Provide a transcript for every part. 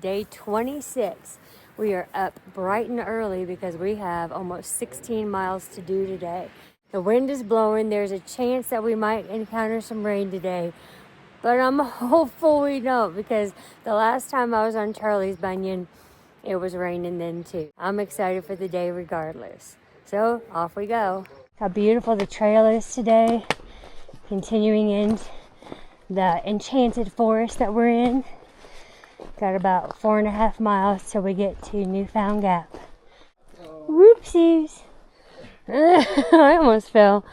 Day 26. We are up bright and early because we have almost 16 miles to do today. The wind is blowing. There's a chance that we might encounter some rain today, but I'm hopeful we don't, because the last time I was on Charlie's Bunion, it was raining then too. I'm excited for the day regardless. So off we go. How beautiful the trail is today. Continuing in the enchanted forest that we're in. Got about 4.5 miles till we get to Newfound Gap. Whoopsies. I almost fell.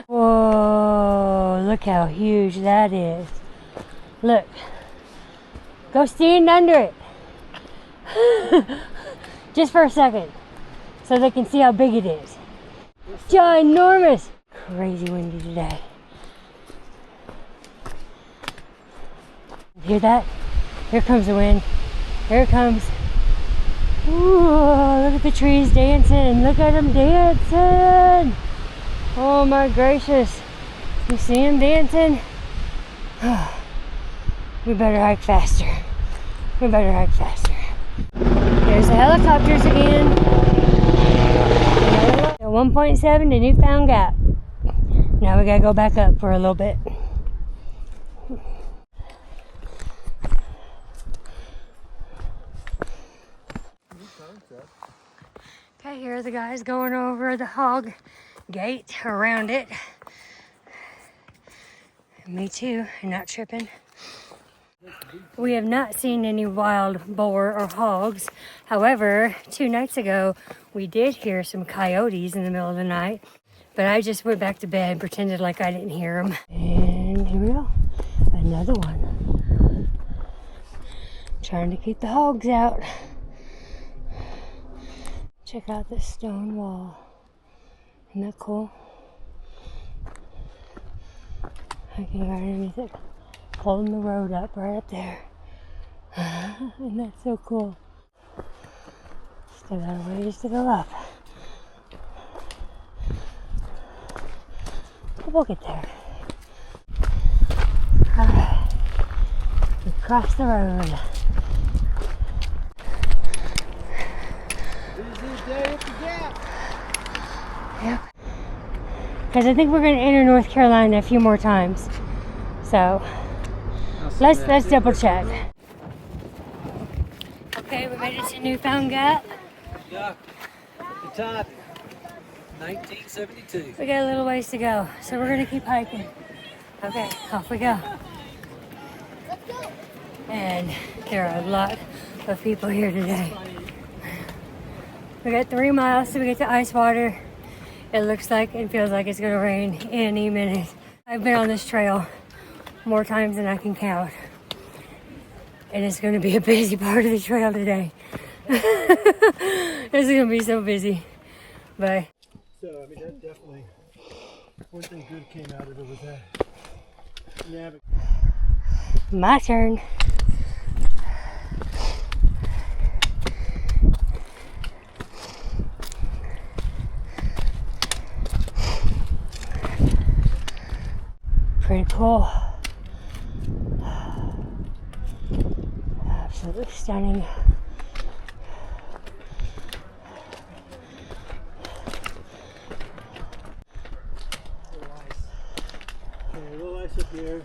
Whoa, look how huge that is. Look. Go stand under it. Just for a second, so they can see how big it is. Ginormous. Crazy windy today. Hear that? Here comes the wind. Here it comes. Ooh, look at the trees dancing. Look at them dancing. Oh my gracious. You see them dancing? We better hike faster. We better hike faster. There's the helicopters again. 1.7 to Newfound Gap. Now we gotta go back up for a little bit. Okay, here are the guys going over the hog gate around it. Me too, I'm not tripping. We have not seen any wild boar or hogs. However, 2 nights ago, we did hear some coyotes in the middle of the night, but I just went back to bed and pretended like I didn't hear them. And here we go, another one. Trying to keep the hogs out. Check out this stone wall. Isn't that cool? I can go underneath it, holding the road up right up there. Isn't that so cool? Still got a ways to go up. But we'll get there. Alright. We crossed the road. Yep. Because I think we're going to enter North Carolina a few more times. So let's double check. Okay, we made it to Newfound Gap. Yeah, the top, 1972. We got a little ways to go, so we're going to keep hiking. Okay, off we go. And there are a lot of people here today. We got 3 miles till we get to ice water. It looks like and feels like it's gonna rain any minute. I've been on this trail more times than I can count. And it's gonna be a busy part of the trail today. It's gonna be so busy. But so, I mean, that definitely, one thing good came out of it was that. Yeah, but my turn. Pretty cool. Absolutely stunning. a little ice up here.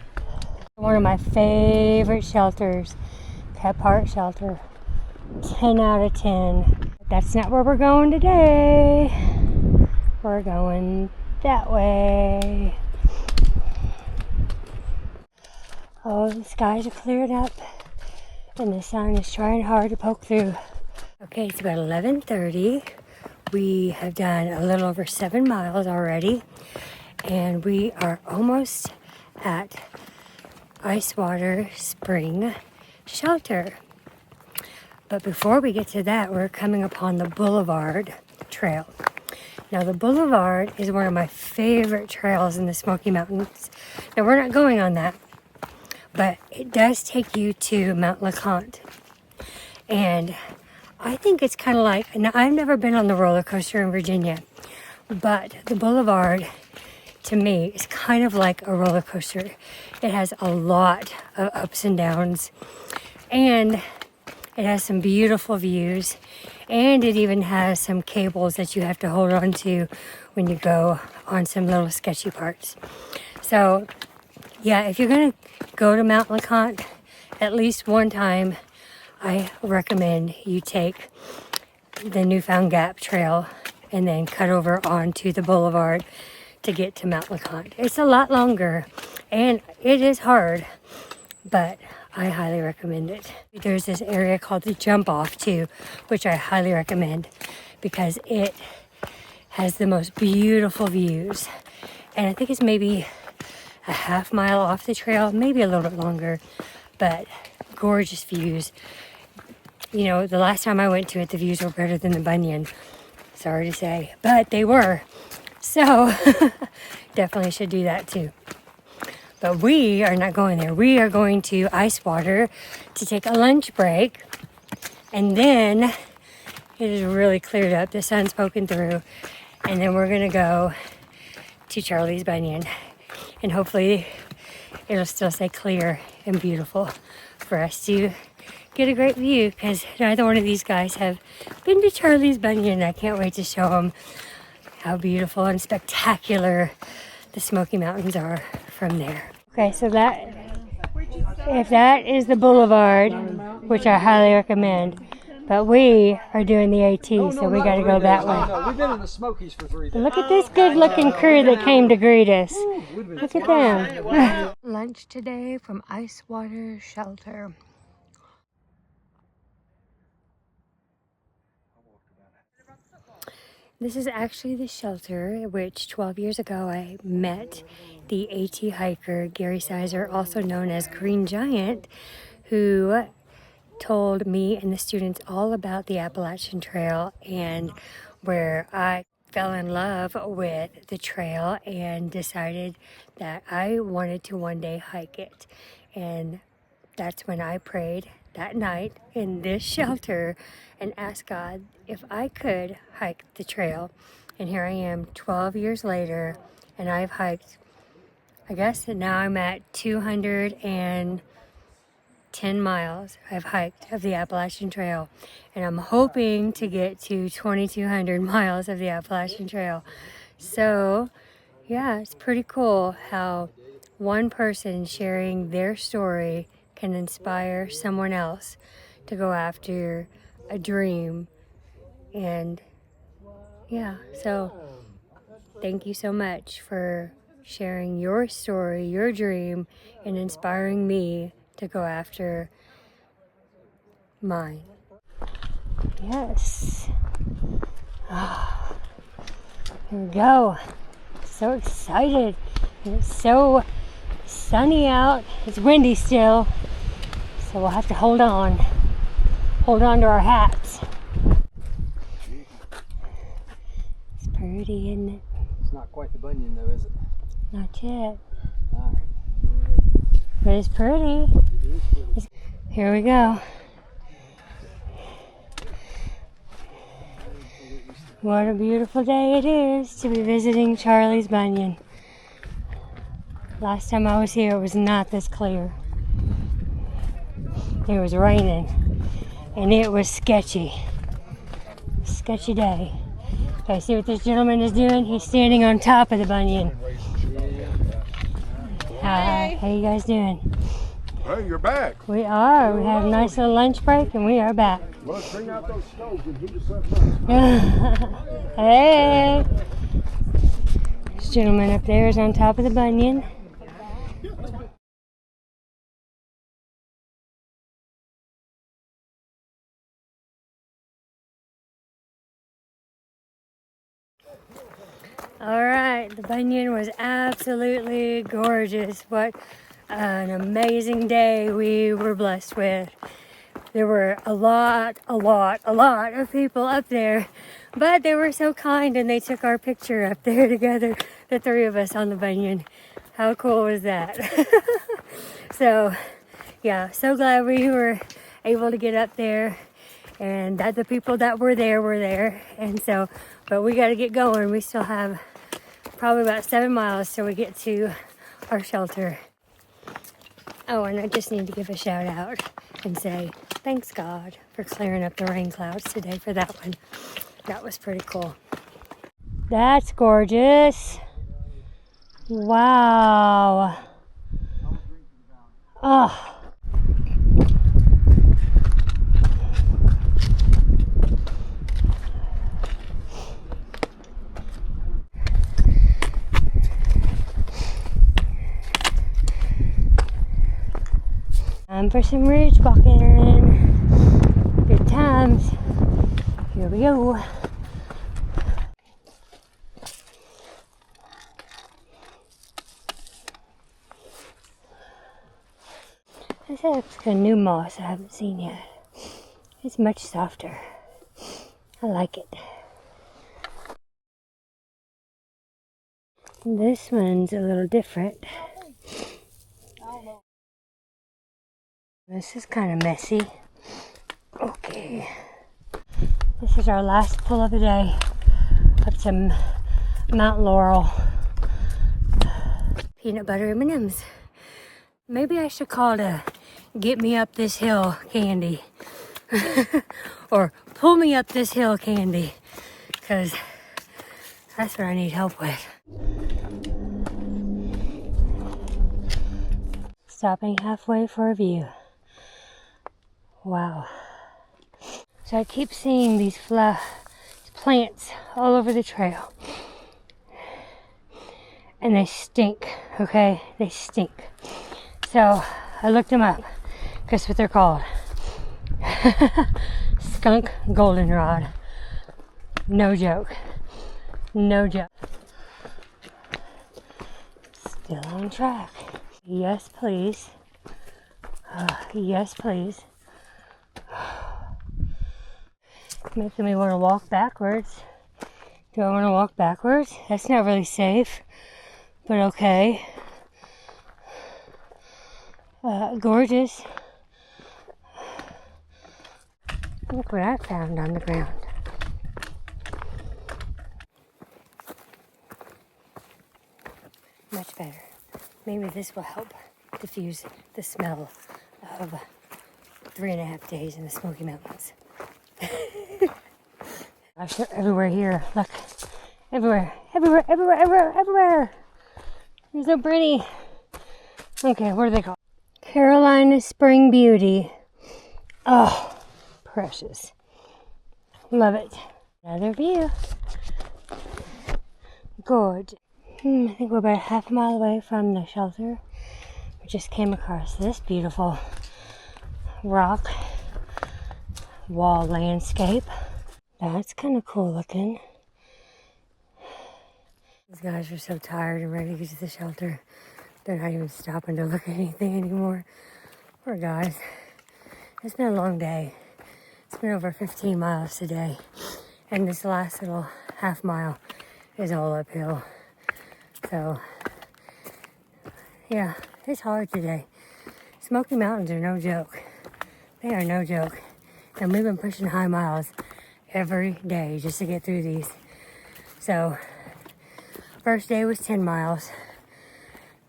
One of my favorite shelters, Pet Park Shelter. 10 out of 10. That's not where we're going today. We're going that way. Oh, the skies are clearing up and the sun is trying hard to poke through. Okay, it's about 11:30. We have done a little over 7 miles already, and we are almost at Icewater Spring Shelter. But before we get to that, we're coming upon the Boulevard Trail. Now, the Boulevard is one of my favorite trails in the Smoky Mountains. Now, we're not going on that, but it does take you to Mount LeConte. And I think it's kind of like, now I've never been on the roller coaster in Virginia, but the Boulevard to me is kind of like a roller coaster. It has a lot of ups and downs, And it has some beautiful views, and it even has some cables that you have to hold on to when you go on some little sketchy parts. So yeah, if you're gonna go to Mount LeConte at least one time, I recommend you take the Newfound Gap trail and then cut over onto the Boulevard to get to Mount LeConte. It's a lot longer and it is hard, but I highly recommend it. There's this area called the Jump Off too, which I highly recommend because it has the most beautiful views. And I think it's maybe a half mile off the trail, maybe a little bit longer, but gorgeous views. You know, the last time I went to it, the views were better than the Bunion. Sorry to say, but they were. So definitely should do that too. But we are not going there. We are going to Icewater to take a lunch break. And then it is really cleared up. The sun's poking through. And then we're going to go to Charlie's Bunion. And hopefully it'll still stay clear and beautiful for us to get a great view, because neither one of these guys have been to Charlie's Bunion. I can't wait to show them how beautiful and spectacular the Smoky Mountains are from there. Okay, so if that is the Boulevard, which I highly recommend, but we are doing the AT, so we got to go that way. No, we've been in the Smokies for 3 days. Look at this good-looking crew that came to greet us. Look at them. Lunch today from Icewater Shelter. This is actually the shelter which 12 years ago I met the AT hiker Gary Sizer, also known as Green Giant, who told me and the students all about the Appalachian Trail, and where I fell in love with the trail and decided that I wanted to one day hike it. And that's when I prayed that night in this shelter and asked God if I could hike the trail. And here I am 12 years later, and I've hiked, I guess now I'm at 210 miles I've hiked of the Appalachian Trail, and I'm hoping to get to 2,200 miles of the Appalachian Trail. So yeah, it's pretty cool how one person sharing their story can inspire someone else to go after a dream. And yeah, so thank you so much for sharing your story, your dream, and inspiring me to go after mine. Yes. Oh, here we go. So excited. It's so sunny out. It's windy still, so we'll have to hold on to our hats. It's pretty, isn't it? It's not quite the Bunion though, is it? Not yet. All right. But it's pretty. Here we go. What a beautiful day it is to be visiting Charlie's Bunion. Last time I was here, it was not this clear. It was raining, and it was sketchy. Sketchy day. Okay, see what this gentleman is doing? He's standing on top of the Bunion. Hi, how you guys doing? Hey, you're back. We are. We had a nice little lunch break, and we are back. Well, bring out those stoves and heat yourself up. Hey! This gentleman up there is on top of the Bunion. All right, the Bunion was absolutely gorgeous. What an amazing day we were blessed with. There were a lot of people up there, but they were so kind and they took our picture up there together, the three of us on the Bunion. How cool was that? So, yeah, so glad we were able to get up there and that the people that were there. And so, but we got to get going. We still have probably about 7 miles till we get to our shelter. Oh, and I just need to give a shout out and say thanks God for clearing up the rain clouds today for that one. That was pretty cool. That's gorgeous. Wow. Oh. Time for some ridge walking. Good times. Here we go. This looks like a new moss I haven't seen yet. It's much softer. I like it. This one's a little different. This is kind of messy. Okay. This is our last pull of the day up to Mount Laurel. Peanut butter M&Ms. Maybe I should call it a get me up this hill candy. Or pull me up this hill candy. Because that's what I need help with. Stopping halfway for a view. Wow. So I keep seeing these plants all over the trail. And they stink, okay? They stink. So I looked them up. Guess what they're called? Skunk goldenrod. No joke. No joke. Still on track. Yes, please. Yes, please. Making me want to walk backwards. Do I want to walk backwards? That's not really safe. But okay. Gorgeous. Look what I found on the ground. Much better. Maybe this will help diffuse the smell of 3.5 days in the Smoky Mountains. Gosh, they're everywhere here. Look. Everywhere. Everywhere. Everywhere. Everywhere. Everywhere. They're so pretty. Okay, what are they called? Carolina Spring Beauty. Oh, precious. Love it. Another view. Gorgeous. I think we're about half a mile away from the shelter. We just came across this beautiful rock wall landscape. That's kind of cool looking. These guys are so tired and ready to get to the shelter. They're not even stopping to look at anything anymore. Poor guys. It's been a long day. It's been over 15 miles today. And this last little half mile is all uphill. So, yeah, it's hard today. Smoky Mountains are no joke. They are no joke. And we've been pushing high miles every day just to get through these. So, first day was 10 miles.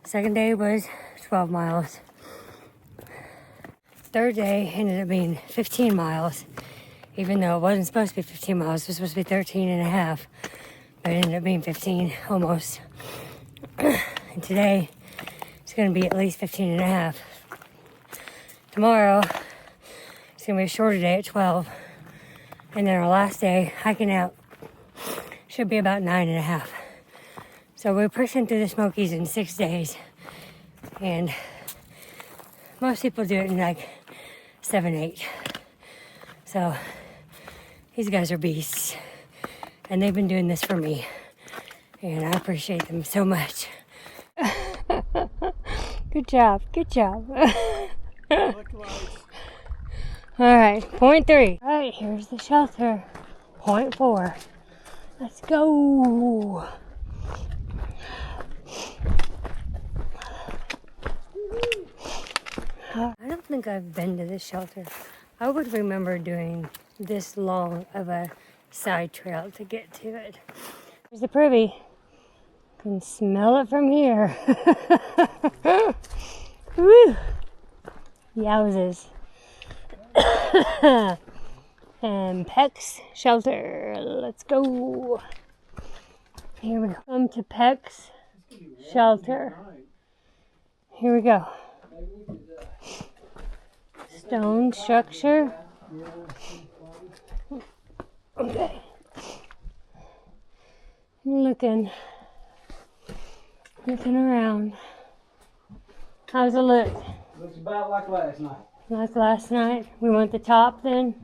Second day was 12 miles. Third day ended up being 15 miles. Even though it wasn't supposed to be 15 miles, it was supposed to be 13 and a half. But it ended up being 15 almost. And today, it's going to be at least 15 and a half. Tomorrow, it's going to be a shorter day at 12. And then our last day, hiking out, should be about 9 and a half. So we're pushing through the Smokies in 6 days. And most people do it in like 7, 8. So these guys are beasts. And they've been doing this for me. And I appreciate them so much. Good job. Good job. Alright, point 3. Alright, here's the shelter. Point 4. Let's go. I don't think I've been to this shelter. I would remember doing this long of a side trail to get to it. There's the privy. Can smell it from here. Woo. Yowzes. And Peck's Shelter. Let's go. Here we go. Come to Peck's Shelter. Here we go. Stone structure. Okay. Looking around. How's it look? Looks about like last night. Like last night? We want the top then?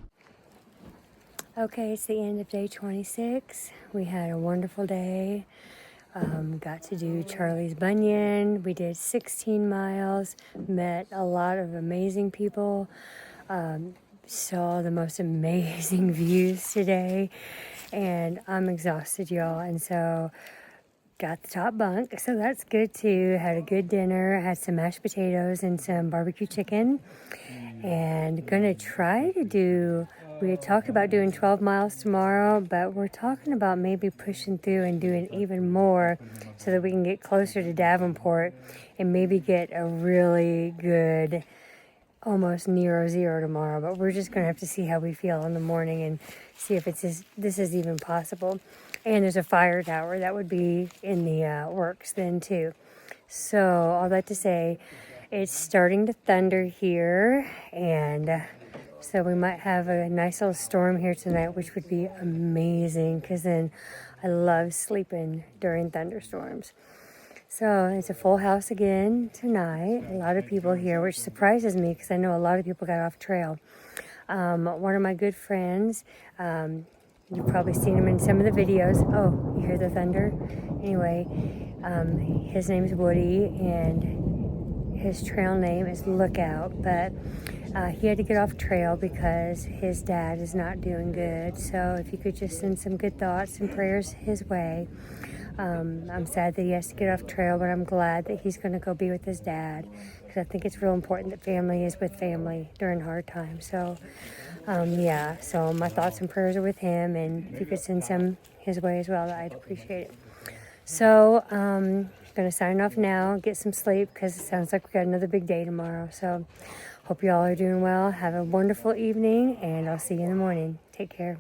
Okay, it's the end of day 26. We had a wonderful day. Got to do Charlie's Bunion. We did 16 miles, met a lot of amazing people, saw the most amazing views today, and I'm exhausted, y'all, and so got the top bunk, so that's good too. Had a good dinner, had some mashed potatoes and some barbecue chicken, and gonna try to do, we had talked about doing 12 miles tomorrow, but we're talking about maybe pushing through and doing even more so that we can get closer to Davenport and maybe get a really good, almost near zero tomorrow. But we're just going to have to see how we feel in the morning and see if this is even possible. And there's a fire tower that would be in the works then too. So all that to say, it's starting to thunder here, and so we might have a nice little storm here tonight, which would be amazing because then I love sleeping during thunderstorms. So it's a full house again tonight. A lot of people here, which surprises me because I know a lot of people got off trail. One of my good friends, you've probably seen him in some of the videos. Oh, you hear the thunder? Anyway, his name's Woody, and his trail name is Lookout, but he had to get off trail because his dad is not doing good. So if you could just send some good thoughts and prayers his way. I'm sad that he has to get off trail, but I'm glad that he's going to go be with his dad because I think it's real important that family is with family during hard times. So, yeah, so my thoughts and prayers are with him, and if you could send some his way as well, I'd appreciate it. So, I'm going to sign off now, get some sleep because it sounds like we got another big day tomorrow. So, hope you all are doing well. Have a wonderful evening, and I'll see you in the morning. Take care.